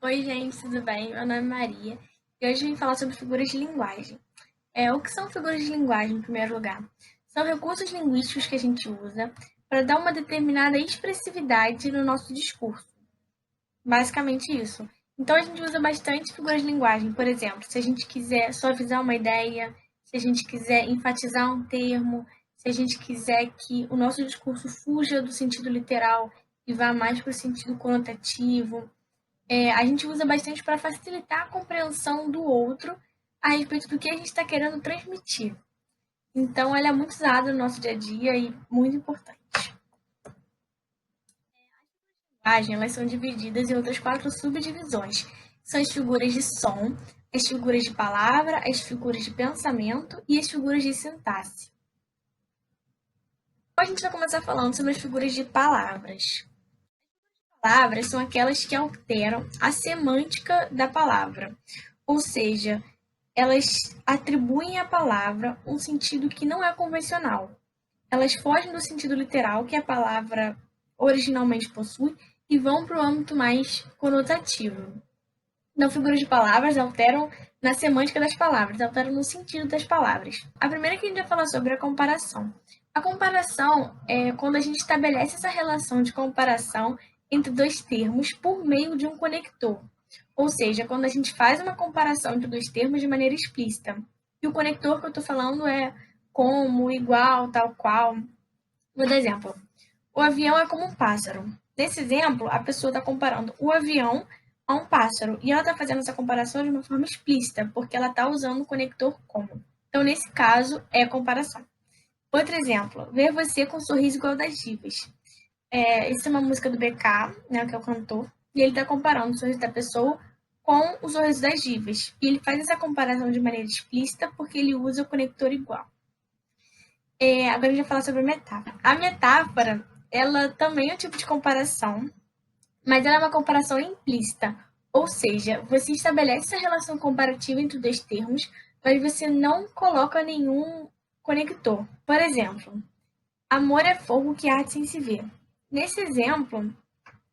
Oi, gente, tudo bem? Meu nome é Maria e hoje eu vim falar sobre figuras de linguagem. O que são figuras de linguagem, em primeiro lugar? São recursos linguísticos que a gente usa para dar uma determinada expressividade no nosso discurso. Basicamente isso. Então, a gente usa bastante figuras de linguagem. Por exemplo, se a gente quiser suavizar uma ideia, se a gente quiser enfatizar um termo, se a gente quiser que o nosso discurso fuja do sentido literal e vá mais para o sentido conotativo. A gente usa bastante para facilitar a compreensão do outro a respeito do que a gente está querendo transmitir. Então, ela é muito usada no nosso dia a dia e muito importante. Elas são divididas em outras 4 subdivisões. São as figuras de som, as figuras de palavra, as figuras de pensamento e as figuras de sintaxe. Então, a gente vai começar falando sobre as figuras de palavras. Palavras são aquelas que alteram a semântica da palavra, ou seja, elas atribuem à palavra um sentido que não é convencional. Elas fogem do sentido literal que a palavra originalmente possui e vão para o âmbito mais conotativo. Então, figuras de palavras alteram na semântica das palavras, alteram no sentido das palavras. A primeira que a gente vai falar sobre é a comparação. A comparação é quando a gente estabelece essa relação de comparação entre dois termos por meio de um conector. Ou seja, quando a gente faz uma comparação entre dois termos de maneira explícita. E o conector que eu estou falando é como, igual, tal qual. Vou dar exemplo. O avião é como um pássaro. Nesse exemplo, a pessoa está comparando o avião a um pássaro. E ela está fazendo essa comparação de uma forma explícita, porque ela está usando o conector como. Então, nesse caso, é comparação. Outro exemplo. Ver você com um sorriso igual das divas. Isso é uma música do BK, né, que é o cantor. E ele está comparando o sorriso da pessoa com o sorriso das divas. E ele faz essa comparação de maneira explícita porque ele usa o conector igual. Agora a gente vai falar sobre a metáfora. A metáfora, ela também é um tipo de comparação, mas ela é uma comparação implícita. Ou seja, você estabelece essa relação comparativa entre dois termos, mas você não coloca nenhum conector. Por exemplo, amor é fogo que arde sem se ver. Nesse exemplo,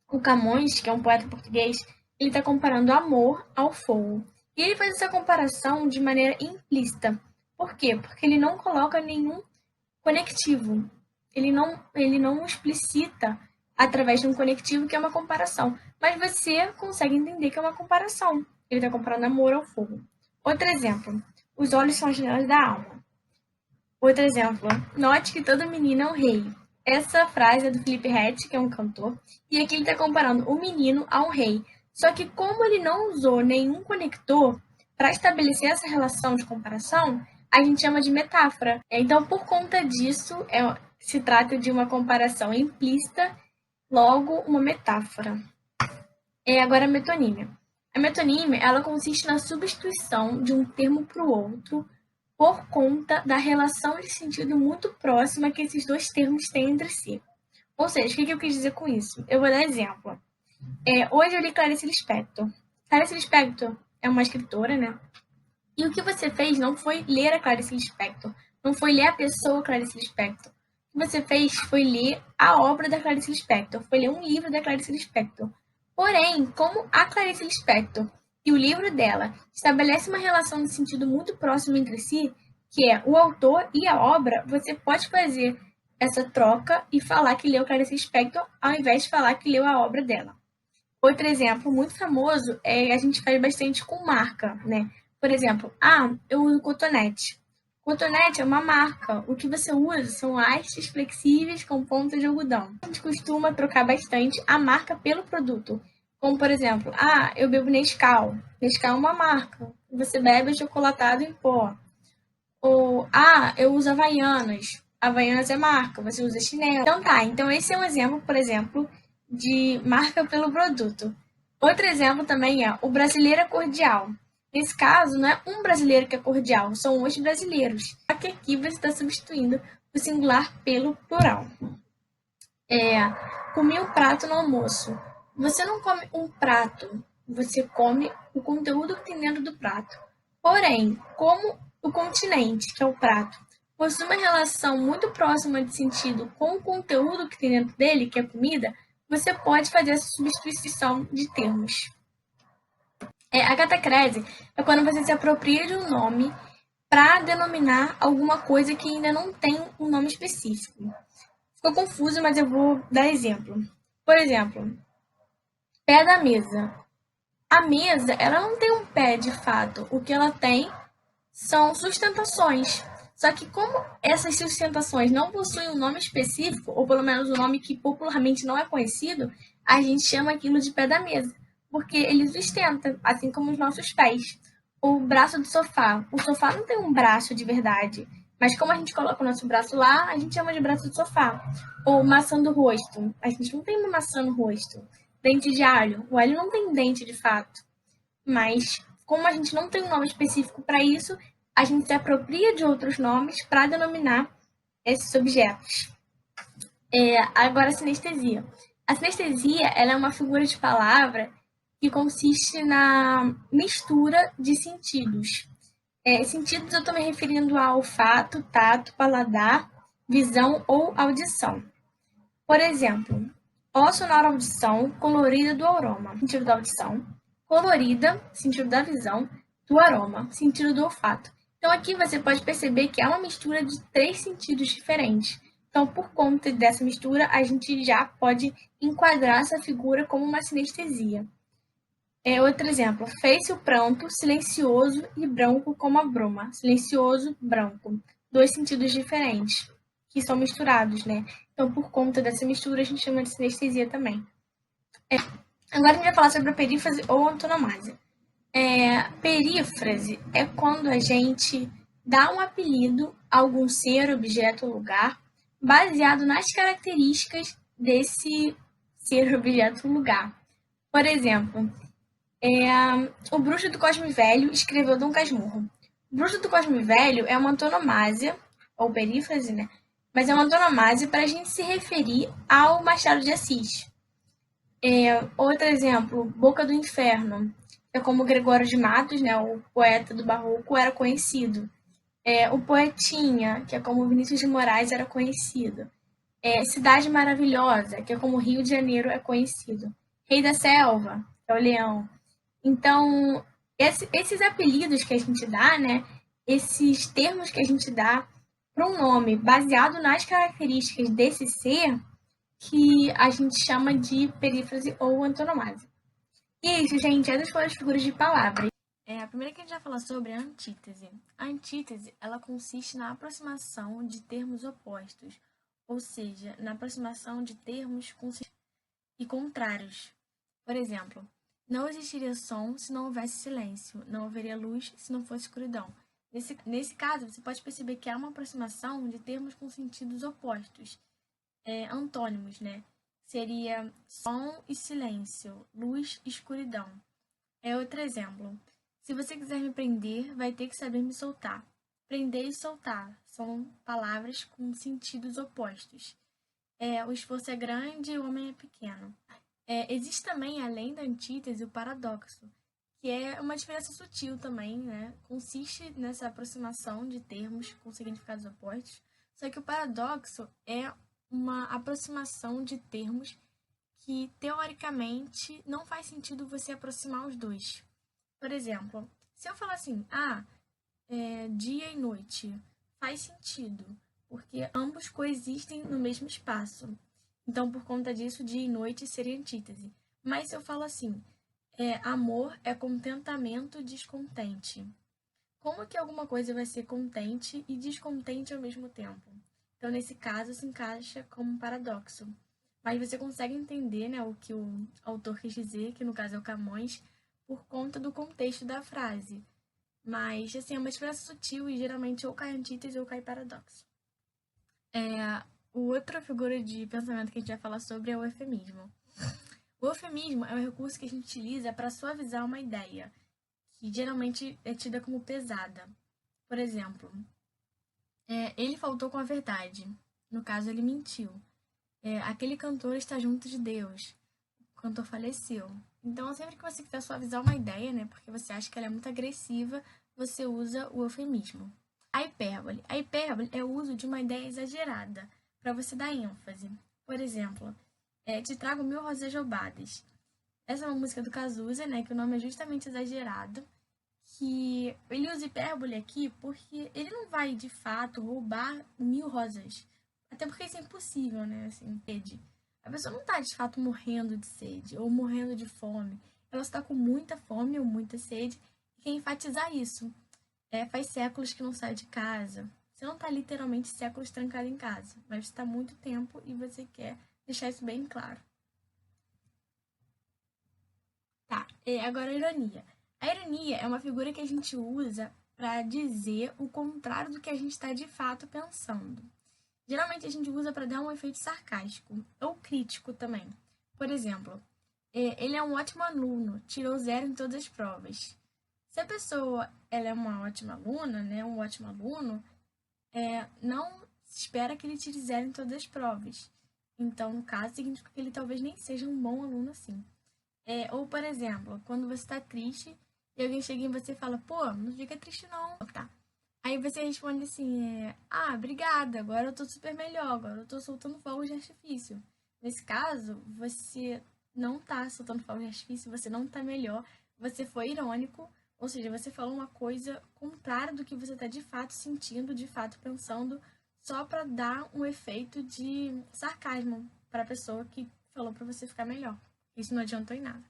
o Camões, que é um poeta português, ele está comparando amor ao fogo. E ele faz essa comparação de maneira implícita. Por quê? Porque ele não coloca nenhum conectivo. Ele não explicita através de um conectivo que é uma comparação. Mas você consegue entender que é uma comparação. Ele está comparando amor ao fogo. Outro exemplo. Os olhos são as janelas da alma. Outro exemplo. Note que toda menina é um rei. Essa frase é do Felipe Ret, que é um cantor. E aqui ele está comparando o menino a um rei. Só que como ele não usou nenhum conector para estabelecer essa relação de comparação, a gente chama de metáfora. Então, por conta disso, se trata de uma comparação implícita, logo uma metáfora. Agora a metonímia. A metonímia, ela consiste na substituição de um termo para o outro por conta da relação de sentido muito próxima que esses dois termos têm entre si. Ou seja, o que eu quis dizer com isso? Eu vou dar exemplo. Hoje eu li Clarice Lispector. Clarice Lispector é uma escritora, né? E o que você fez não foi ler a Clarice Lispector, não foi ler a pessoa Clarice Lispector. O que você fez foi ler a obra da Clarice Lispector, foi ler um livro da Clarice Lispector. Porém, como a Clarice Lispector e o livro dela estabelecem uma relação de sentido muito próximo entre si, que é o autor e a obra, você pode fazer essa troca e falar que leu Clarice Lispector ao invés de falar que leu a obra dela. Outro exemplo muito famoso a gente faz bastante com marca, né? Por exemplo, eu uso cotonete. Cotonete é uma marca. O que você usa são hastes flexíveis com ponta de algodão. A gente costuma trocar bastante a marca pelo produto. Como, por exemplo, eu bebo Nescau. Nescau é uma marca. Você bebe chocolatado em pó. Ou, eu uso Havaianas. Havaianas é marca. Você usa chinelo. Então esse é um exemplo, por exemplo, de marca pelo produto. Outro exemplo também é o brasileiro é cordial. Nesse caso, não é um brasileiro que é cordial, são os brasileiros. Só que aqui você está substituindo o singular pelo plural. Comi um prato no almoço. Você não come um prato, você come o conteúdo que tem dentro do prato. Porém, como o continente, que é o prato, possui uma relação muito próxima de sentido com o conteúdo que tem dentro dele, que é a comida, você pode fazer essa substituição de termos. A catacrese é quando você se apropria de um nome para denominar alguma coisa que ainda não tem um nome específico. Ficou confuso, mas eu vou dar exemplo. Por exemplo, pé da mesa. A mesa, ela não tem um pé de fato. O que ela tem são sustentações. Só que como essas sustentações não possuem um nome específico, ou pelo menos um nome que popularmente não é conhecido, a gente chama aquilo de pé da mesa, porque ele sustenta, assim como os nossos pés. O braço do sofá. O sofá não tem um braço de verdade, mas como a gente coloca o nosso braço lá, a gente chama de braço do sofá. Ou maçã do rosto. A gente não tem uma maçã no rosto. Dente de alho. O alho não tem dente de fato. Mas, como a gente não tem um nome específico para isso, a gente se apropria de outros nomes para denominar esses objetos. Agora, a sinestesia. A sinestesia ela é uma figura de palavra que consiste na mistura de sentidos. Sentidos eu estou me referindo a olfato, tato, paladar, visão ou audição. Por exemplo, O sonora audição, colorida do aroma, sentido da audição, colorida, sentido da visão, do aroma, sentido do olfato. Então aqui você pode perceber que é uma mistura de 3 sentidos diferentes. Então, por conta dessa mistura, a gente já pode enquadrar essa figura como uma sinestesia. Outro exemplo, fez-se o pranto, silencioso e branco como a bruma. Silencioso, branco. 2 sentidos diferentes, que são misturados, né? Então, por conta dessa mistura, a gente chama de sinestesia também. Agora a gente vai falar sobre a perífrase ou antonomásia. Perífrase é quando a gente dá um apelido a algum ser, objeto ou lugar, baseado nas características desse ser, objeto ou lugar. Por exemplo, o Bruxo do Cosme Velho escreveu Dom Casmurro. O Bruxo do Cosme Velho é uma antonomásia, ou perífrase, né? Mas é uma antonomásia para a gente se referir ao Machado de Assis. Outro exemplo, Boca do Inferno. É como Gregório de Matos, né, o poeta do Barroco, era conhecido. O Poetinha, que é como Vinícius de Moraes era conhecido. Cidade Maravilhosa, que é como Rio de Janeiro é conhecido. Rei da Selva, que é o Leão. Então, esses apelidos que a gente dá, né, esses termos que a gente dá para um nome baseado nas características desse ser, que a gente chama de perífrase ou antonomásia. E isso, gente, essas foram as figuras de palavras. A primeira que a gente vai falar sobre é a antítese. A antítese, ela consiste na aproximação de termos opostos, ou seja, na aproximação de termos e contrários. Por exemplo, não existiria som se não houvesse silêncio, não haveria luz se não fosse escuridão. Nesse caso, você pode perceber que há uma aproximação de termos com sentidos opostos, antônimos, né? Seria som e silêncio, luz e escuridão. Outro exemplo. Se você quiser me prender, vai ter que saber me soltar. Prender e soltar são palavras com sentidos opostos. O esforço é grande e o homem é pequeno. Existe também, além da antítese, o paradoxo, que é uma diferença sutil também, né? Consiste nessa aproximação de termos com significados opostos, só que o paradoxo é uma aproximação de termos que, teoricamente, não faz sentido você aproximar os dois. Por exemplo, se eu falar assim, dia e noite, faz sentido, porque ambos coexistem no mesmo espaço. Então, por conta disso, dia e noite seria antítese. Mas se eu falo assim, amor é contentamento descontente. Como que alguma coisa vai ser contente e descontente ao mesmo tempo? Então, nesse caso, se encaixa como um paradoxo. Mas você consegue entender, né, o que o autor quis dizer, que no caso é o Camões, por conta do contexto da frase. Mas, assim, é uma diferença sutil e geralmente ou cai antítese ou cai paradoxo. O outra figura de pensamento que a gente vai falar sobre é o eufemismo. O eufemismo é um recurso que a gente utiliza para suavizar uma ideia, que geralmente é tida como pesada. Por exemplo, ele faltou com a verdade. No caso, ele mentiu. Aquele cantor está junto de Deus. O cantor faleceu. Então, sempre que você quiser suavizar uma ideia, né, porque você acha que ela é muito agressiva, você usa o eufemismo. A hipérbole. A hipérbole é o uso de uma ideia exagerada, para você dar ênfase. Por exemplo, te trago 1000 rosas roubadas. Essa é uma música do Cazuza, né, que o nome é justamente Exagerado, que ele usa hipérbole aqui porque ele não vai, de fato, roubar 1000 rosas. Até porque isso é impossível, né, assim, sede. A pessoa não tá, de fato, morrendo de sede ou morrendo de fome. Ela está com muita fome ou muita sede e quer enfatizar isso. Faz séculos que não sai de casa. Você não está literalmente séculos trancado em casa, mas está há muito tempo e você quer deixar isso bem claro. Tá, agora a ironia. A ironia é uma figura que a gente usa para dizer o contrário do que a gente está de fato pensando. Geralmente a gente usa para dar um efeito sarcástico ou crítico também. Por exemplo, ele é um ótimo aluno, tirou 0 em todas as provas. Se a pessoa ela é uma ótima aluna, né, um ótimo aluno, não se espera que ele tire 0 em todas as provas. Então, no caso, significa que ele talvez nem seja um bom aluno assim. Ou, por exemplo, quando você está triste e alguém chega em você e fala, pô, não fica triste não, tá? Aí você responde assim, obrigada, agora eu tô super melhor, agora eu tô soltando fogos de artifício. Nesse caso, você não tá soltando fogos de artifício, você não tá melhor, você foi irônico, ou seja, você falou uma coisa contrária do que você tá de fato sentindo, de fato pensando, só para dar um efeito de sarcasmo para a pessoa que falou para você ficar melhor. Isso não adiantou em nada.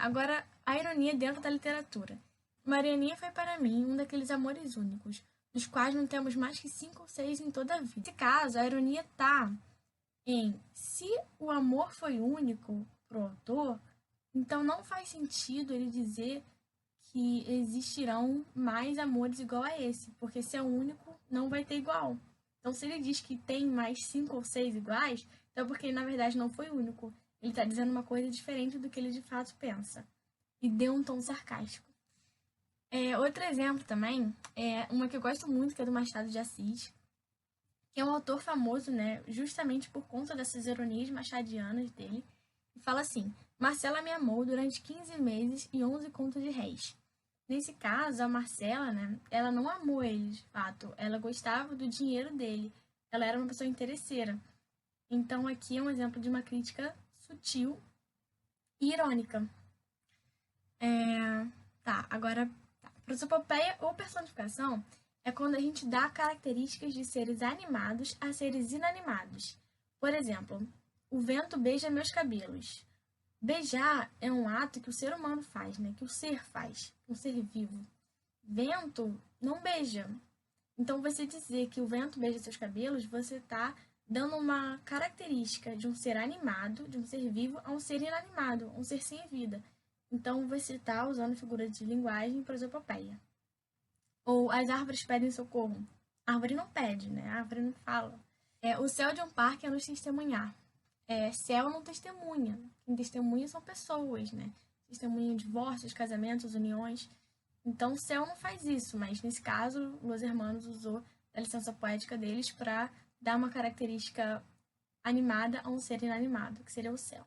Agora, a ironia dentro da literatura. Marianinha foi para mim um daqueles amores únicos, dos quais não temos mais que 5 ou 6 em toda a vida. Nesse caso, a ironia está em se o amor foi único para o autor, então não faz sentido ele dizer que existirão mais amores igual a esse, porque se é único, não vai ter igual. Então, se ele diz que tem mais 5 ou 6 iguais, então é porque ele, na verdade, não foi único. Ele está dizendo uma coisa diferente do que ele de fato pensa. E deu um tom sarcástico. Outro exemplo também é uma que eu gosto muito, que é do Machado de Assis, que é um autor famoso, né, justamente por conta dessas ironias machadianas dele, e fala assim: Marcela me amou durante 15 meses e 11 contos de réis. Nesse caso, a Marcela, né, ela não amou ele, de fato. Ela gostava do dinheiro dele. Ela era uma pessoa interesseira. Então, aqui é um exemplo de uma crítica sutil e irônica. Agora, prosopopeia ou personificação é quando a gente dá características de seres animados a seres inanimados. Por exemplo, o vento beija meus cabelos. Beijar é um ato que o ser humano faz, né? Que o ser faz, um ser vivo. Vento não beija. Então, você dizer que o vento beija seus cabelos, você está dando uma característica de um ser animado, de um ser vivo, a um ser inanimado, um ser sem vida. Então, você está usando figura de linguagem prosopopeia. Ou as árvores pedem socorro. A árvore não pede, né? A árvore não fala. O céu de um parque é nos testemunhar. Céu não testemunha. Quem testemunha são pessoas, né? Testemunham divórcios, casamentos, uniões. Então, o céu não faz isso, mas nesse caso, Los Hermanos usou a licença poética deles para dar uma característica animada a um ser inanimado, que seria o céu.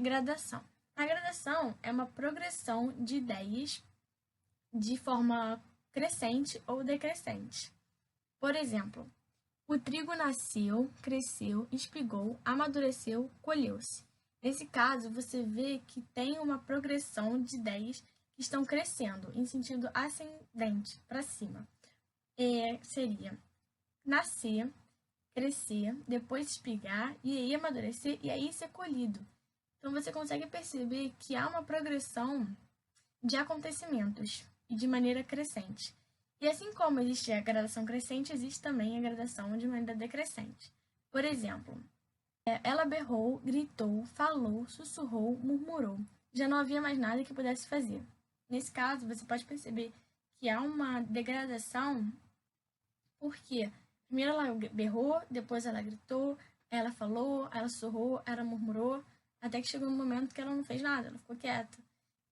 Gradação. A gradação é uma progressão de ideias de forma crescente ou decrescente. Por exemplo, o trigo nasceu, cresceu, espigou, amadureceu, colheu-se. Nesse caso, você vê que tem uma progressão de ideias que estão crescendo em sentido ascendente, para cima. Seria nascer, crescer, depois espigar, e aí amadurecer, e aí ser colhido. Então, você consegue perceber que há uma progressão de acontecimentos e de maneira crescente. E assim como existe a gradação crescente, existe também a gradação de maneira decrescente. Por exemplo, ela berrou, gritou, falou, sussurrou, murmurou. Já não havia mais nada que pudesse fazer. Nesse caso, você pode perceber que há uma degradação porque primeiro ela berrou, depois ela gritou, ela falou, ela sussurrou, ela murmurou, até que chegou um momento que ela não fez nada, ela ficou quieta.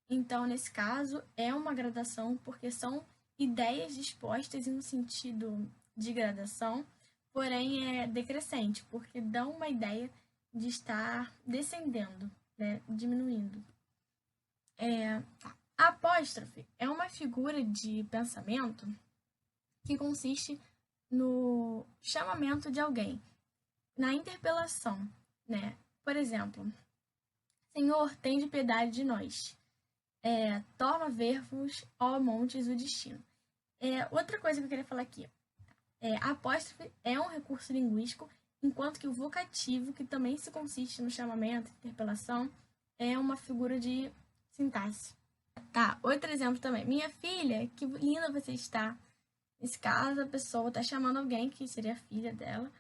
Então, nesse caso, é uma gradação porque são ideias dispostas em um sentido de gradação, porém é decrescente, porque dão uma ideia de estar descendendo, né, diminuindo. A apóstrofe é uma figura de pensamento que consiste no chamamento de alguém, na interpelação, né? Por exemplo, Senhor, tende piedade de nós. Torna ver-vos, ó montes, o destino. Outra coisa que eu queria falar aqui. A apóstrofe é um recurso linguístico, enquanto que o vocativo, que também se consiste no chamamento, interpelação, é uma figura de sintaxe. Tá, outro exemplo também. Minha filha, que linda você está. Nesse caso, a pessoa está chamando alguém que seria a filha dela.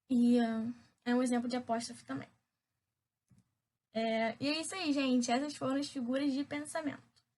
E é um exemplo de apóstrofe também. E é isso aí, gente. Essas foram as figuras de pensamento.